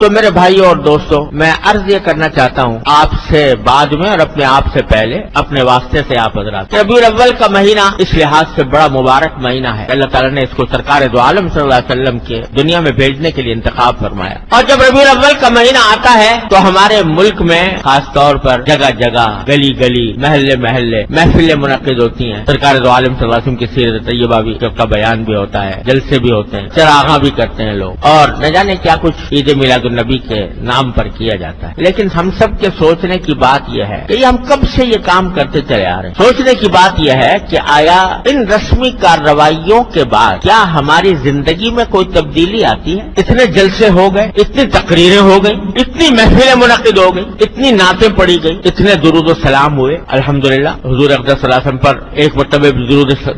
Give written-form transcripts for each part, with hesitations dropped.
تو میرے بھائیوں اور دوستوں، میں عرض یہ کرنا چاہتا ہوں آپ سے بعد میں اور اپنے آپ سے پہلے، اپنے واسطے سے آپ حضرات، ربیع الاول کا مہینہ اس لحاظ سے بڑا مبارک مہینہ ہے۔ اللہ تعالیٰ نے اس کو سرکار دو عالم صلی اللہ علیہ وسلم کے دنیا میں بھیجنے کے لیے انتخاب فرمایا، اور جب ربیع الاول کا مہینہ آتا ہے تو ہمارے ملک میں خاص طور پر جگہ جگہ، گلی گلی، محلے محلے محفلیں منعقد ہوتی ہیں۔ سرکار دو عالم صلی اللہ علیہ وسلم کی سیرت طیبہ بھی کا بیان بھی ہوتا ہے، جلسے بھی ہوتے ہیں، چراغاں بھی کرتے ہیں لوگ، اور نہ جانے کیا کچھ عید میلاد النبی کے نام پر کیا جاتا ہے۔ لیکن ہم سب کے سوچنے کی بات یہ ہے کہ ہم کب سے یہ کام کرتے چلے آ رہے ہیں۔ سوچنے کی بات یہ ہے کہ آیا ان رسمی کارروائیوں کے بعد کیا ہماری زندگی میں کوئی تبدیلی آتی ہے؟ اتنے جلسے ہو گئے، اتنی تقریریں ہو گئی، اتنی محفلیں منعقد ہو گئی، اتنی نعتیں پڑھی گئی، اتنے درود و سلام ہوئے۔ الحمدللہ حضور اقدس صلی اللہ علیہ وسلم پر ایک مرتبہ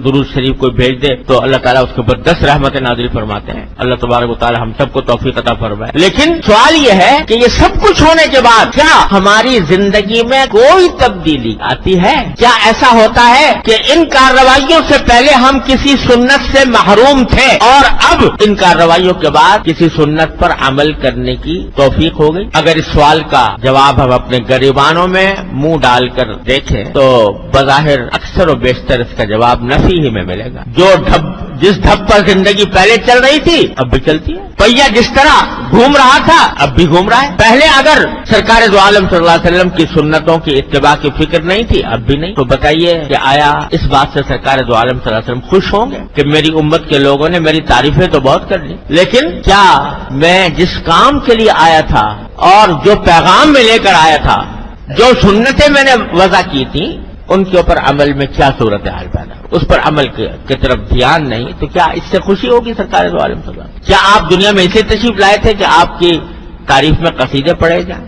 درود شریف کوئی بھیج دے تو اللہ تعالیٰ اس کے اوپر 10 رحمتیں نازل فرماتے ہیں۔ اللہ تبارک و تعالیٰ ہم سب کو توفیق عطا فرمائے۔ لیکن سوال یہ ہے کہ یہ سب کچھ ہونے کے بعد کیا ہماری زندگی میں کوئی تبدیلی آتی ہے؟ کیا ایسا ہوتا ہے کہ ان کارروائیوں سے پہلے ہم کسی سنت سے محروم تھے اور اب ان کارروائیوں کے بعد کسی سنت پر عمل کرنے کی توفیق ہو گئی؟ اگر اس سوال کا جواب ہم اپنے گریبانوں میں منہ ڈال کر دیکھیں تو بظاہر اکثر و بیشتر اس کا جواب نفی ہی میں ملے گا۔ جس ڈھب پر زندگی پہلے چل رہی تھی اب بھی چلتی ہے، پہیا جس طرح گھوم رہا تھا اب بھی گھوم رہا ہے۔ پہلے اگر سرکار دو عالم صلی اللہ علیہ وسلم کی سنتوں کی اتباع کی فکر نہیں تھی اب بھی نہیں، تو بتائیے کہ آیا اس بات سے سرکار دو عالم صلی اللہ علیہ وسلم خوش ہوں گے کہ میری امت کے لوگوں نے میری تعریفیں تو بہت کر لی، لیکن کیا میں جس کام کے لیے آیا تھا اور جو پیغام میں لے کر آیا تھا، جو سنتیں میں نے وضع کی تھی، ان کے اوپر عمل میں کیا صورتحال پیدا، اس پر عمل کی طرف دھیان نہیں، تو کیا اس سے خوشی ہوگی سرکار دو عالم صلی اللہ علیہ وسلم؟ کیا آپ دنیا میں اسے تشریف لائے تھے کہ آپ کی تعریف میں قصیدے پڑھے جائیں؟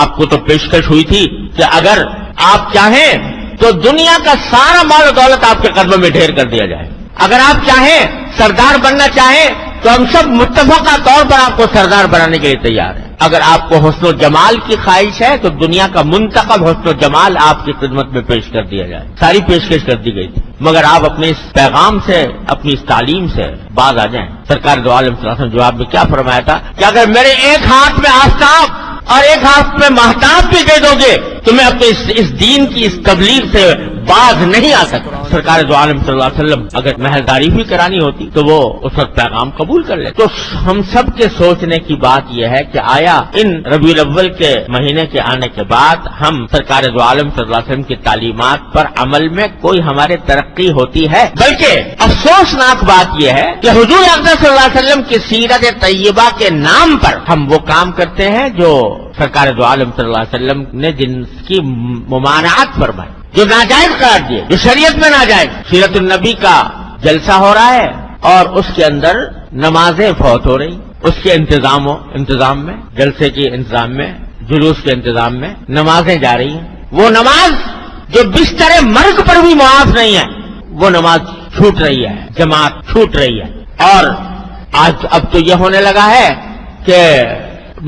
آپ کو تو پیشکش ہوئی تھی کہ اگر آپ چاہیں تو دنیا کا سارا مال و دولت آپ کے قدموں میں ڈھیر کر دیا جائے، اگر آپ چاہیں سردار بننا چاہیں تو ہم سب متفقہ طور پر آپ کو سردار بنانے کے لیے تیار ہیں، اگر آپ کو حسن و جمال کی خواہش ہے تو دنیا کا منتخب حسن و جمال آپ کی خدمت میں پیش کر دیا جائے، ساری پیشکش کر دی گئی تھی، مگر آپ اپنے اس پیغام سے، اپنی اس تعلیم سے باز آ جائیں۔ سرکار دو عالم صلی اللہ علیہ وسلم جواب میں کیا فرمایا تھا کہ اگر میرے ایک ہاتھ میں آفتاب اور ایک ہاتھ میں مہتاب بھی دے دو گے تو میں اپنے اس دین کی اس تبلیغ سے باز نہیں آ سکتا۔ سرکار دو عالم صلی اللہ علیہ وسلم اگر محلداری بھی کرانی ہوتی تو وہ اس وقت پیغام قبول کر لیتے۔ تو ہم سب کے سوچنے کی بات یہ ہے کہ آیا ان ربیع الاول کے مہینے کے آنے کے بعد ہم سرکار دو عالم صلی اللہ علیہ وسلم کی تعلیمات پر عمل میں کوئی ہمارے ترقی ہوتی ہے؟ بلکہ افسوسناک بات یہ ہے کہ حضور اقدس صلی اللہ علیہ وسلم کی سیرت طیبہ کے نام پر ہم وہ کام کرتے ہیں جو سرکار دو عالم صلی اللہ علیہ وسلم نے جن کی ممانعت فرمائی، جو ناجائز قرار دیے، جو شریعت میں ناجائز۔ سیرت النبی کا جلسہ ہو رہا ہے اور اس کے اندر نمازیں فوت ہو رہی، اس کے انتظام میں، جلسے کے انتظام میں، جلوس کے انتظام میں نمازیں جا رہی ہیں۔ وہ نماز جو بستر مرگ پر بھی معاف نہیں ہے، وہ نماز چھوٹ رہی ہے، جماعت چھوٹ رہی ہے۔ اور آج اب تو یہ ہونے لگا ہے کہ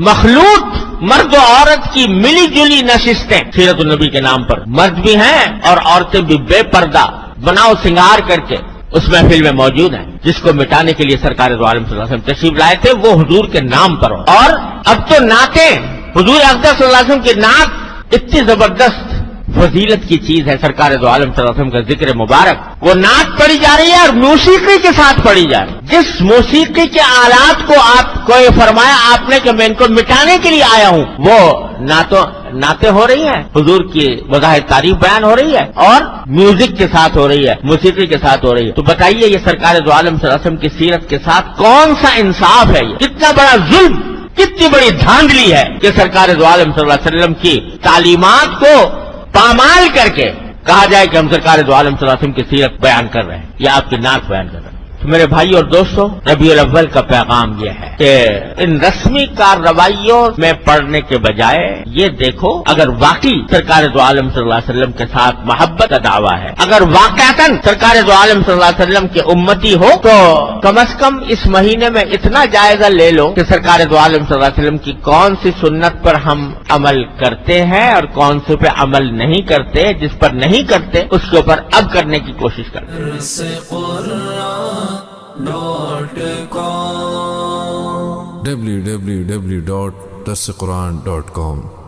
مخلوط مرد و عورت کی ملی جلی نشستیں سیرت النبی کے نام پر، مرد بھی ہیں اور عورتیں بھی بے پردہ بناؤ سنگار کر کے اس محفل میں موجود ہیں، جس کو مٹانے کے لیے سرکار دو عالم صلی اللہ علیہ وسلم تشریف لائے تھے، وہ حضور کے نام پر ہو۔ اور اب تو نعتیں، حضور اقدس صلی اللہ علیہ وسلم کی نعت اتنی زبردست فضیلت کی چیز ہے، سرکار دو عالم صلی اللہ علیہ وسلم کا ذکر مبارک، وہ نعت پڑھی جا رہی ہے اور موسیقی کے ساتھ پڑھی جا رہی ہے۔ جس موسیقی کے آلات کو آپ کو یہ فرمایا آپ نے کہ میں ان کو مٹانے کے لیے آیا ہوں، وہ نعتیں ہو رہی ہیں، حضور کی وضاحت تعریف بیان ہو رہی ہے اور میوزک کے ساتھ ہو رہی ہے، موسیقی کے ساتھ ہو رہی ہے۔ تو بتائیے یہ سرکار دو عالم صلی اللہ علیہ وسلم کی سیرت کے ساتھ کون سا انصاف ہے؟ یہ کتنا بڑا ظلم، کتنی بڑی دھاندلی ہے کہ سرکار دو عالم صلی اللہ علیہ وسلم کی تعلیمات کو پامال کر کے کہا جائے کہ ہم سرکار دو عالم صلی اللہ علیہ وسلم کی سیرت بیان کر رہے ہیں یا آپ کی نعت بیان کر رہے ہیں۔ تو میرے بھائی اور دوستوں، ربیع الاول کا پیغام یہ ہے کہ ان رسمی کارروائیوں میں پڑھنے کے بجائے یہ دیکھو اگر واقعی سرکار دو عالم صلی اللہ علیہ وسلم کے ساتھ محبت کا دعویٰ ہے، اگر واقعتاً سرکار دو عالم صلی اللہ علیہ وسلم کے امتی ہو تو کم از کم اس مہینے میں اتنا جائزہ لے لو کہ سرکار دو عالم صلی اللہ علیہ وسلم کی کون سی سنت پر ہم عمل کرتے ہیں اور کون سی پہ عمل نہیں کرتے، جس پر نہیں کرتے اس کے اوپر اب کرنے کی کوشش کرتے۔ www.darsequran.com